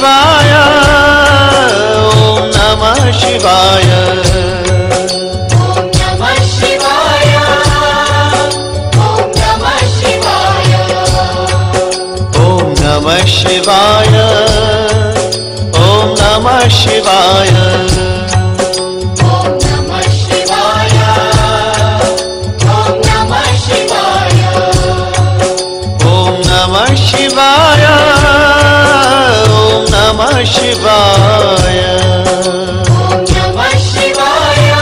शिवाय ओम नमः शिवाय Om Namah Shivaya. Om Namah Shivaya. ओम नमः शिवाय ओम नमः शिवाय Om Namah Shivaya. Om Namah Shivaya. ओम नमः शिवाय ओम नमः शिवाय Om Namah Shivaya.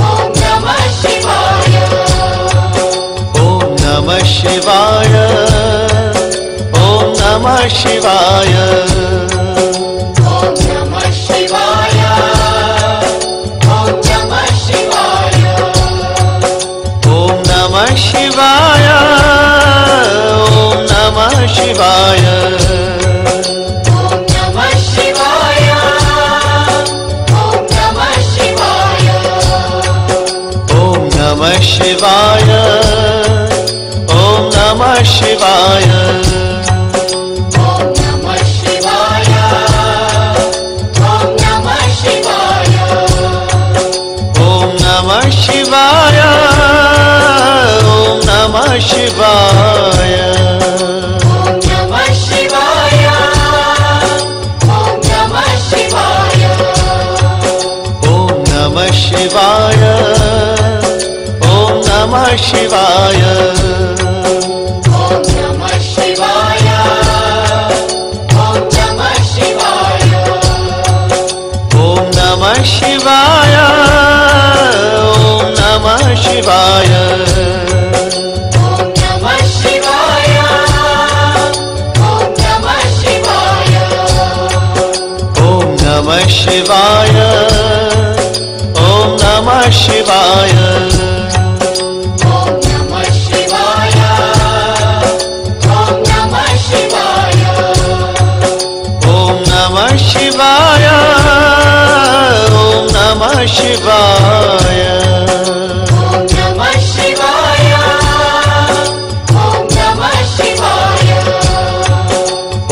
Om Namah Shivaya. ओम नमः शिवाय ओम नमः शिवाय Om Namah Shivaya. Om Namah Shivaya. ओम नमः शिवाय ओम नमः शिवाय Om Namah Shivaya. Om Namah Shivaya. ओम नमः शिवाय ओम नमः शिवाय Om Namah Shivaya. Om Namah Shivaya. ओम नमः शिवाय ओम नमः शिवाय Om Namah Shivaya. Om Namah Shivaya. ओम नमः शिवाय ओम नमः शिवाय Om Namah Shivaya. Om Namah Shivaya. ओम नमः शिवाय ओम नमः शिवाय Om Namah Shivaya. Om Namah Shivaya. ओम नमः शिवाय ओम नमः शिवाय Om Namah Shivaya. Om Namah Shivaya.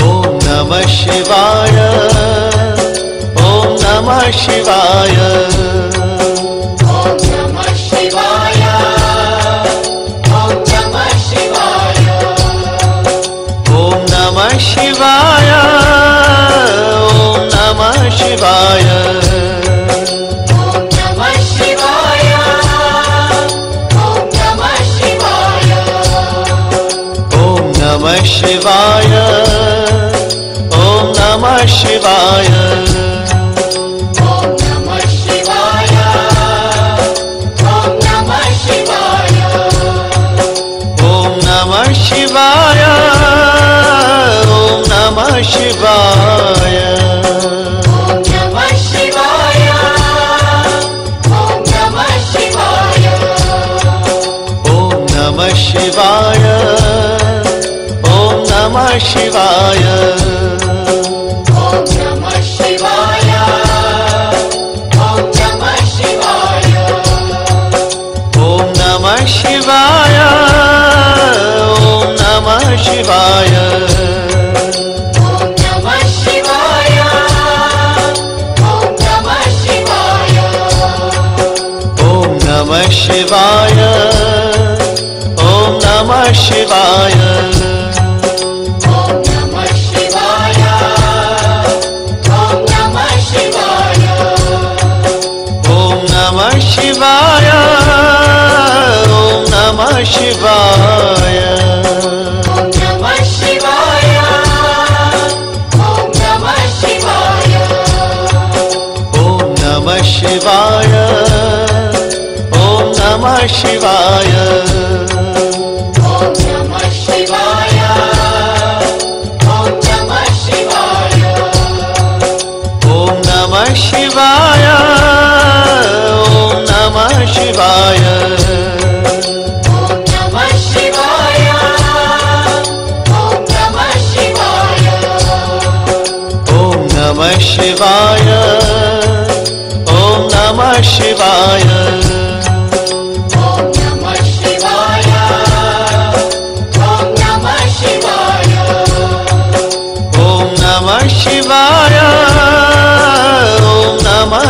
ओम नमः शिवाय ओम नमः शिवाय Om Namah Shivaya. Om Namah Shivaya. ओम नमः शिवाय ओम नमः शिवाय Om Namah Shivaya. Om Namah Shivaya. ओम नमः शिवाय ओम नमः शिवाय Om Namah Shivaya. Om Namah Shivaya. ओम नमः शिवाय ओम नमः शिवाय Om Namah Shivaya. Om Namah Shivaya. ओम नमः शिवाय ओम नमः शिवाय Om Namah Shivaya. Om Namah Shivaya. ओम नमः शिवाय ओम नमः शिवाय Om Namah Shivaya. Om Namah Shivaya. ओम नमः शिवाय ओम नमः शिवाय Om Namah Shivaya. Om Namah Shivaya. ओम नमः शिवाय ओम नमः शिवाय Om Namah Shivaya. Om Namah Shivaya. ओम नमः शिवाय ओम नमः शिवाय Om Namah Shivaya. Om Namah Shivaya. ओम नमः शिवाय ओम नमः शिवाय Om Namah Shivaya. Om Namah Shivaya. ओम नमः शिवाय ओम नमः शिवाय Om Namah Shivaya. Om Namah Shivaya. ओम नमः शिवाय ओम नमः शिवाय Om Namah Shivaya. Om Namah Shivaya. ओम नमः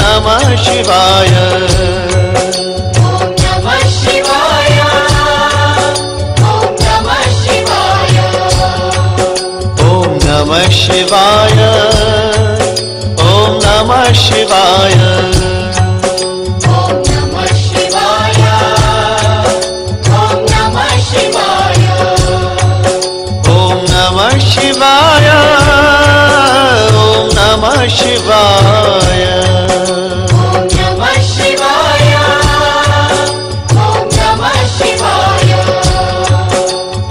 नमः शिवाय ॐ नमः शिवाय ॐ नमः शिवाय ॐ नमः शिवाय ॐ नमः शिवाय ॐ नमः शिवाय ॐ नमः शिवाय ॐ नमः शिवाय ॐ नमः शिवाय ॐ नमः शिवाय ॐ नमः शिवाय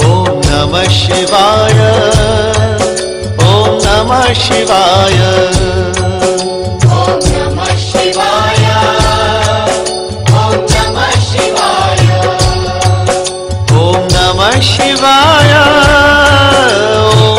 ॐ नमः शिवाय ॐ नमः शिवाय ॐ नमः शिवाय ॐ नमः शिवाय ॐ नमः शिवाय ॐ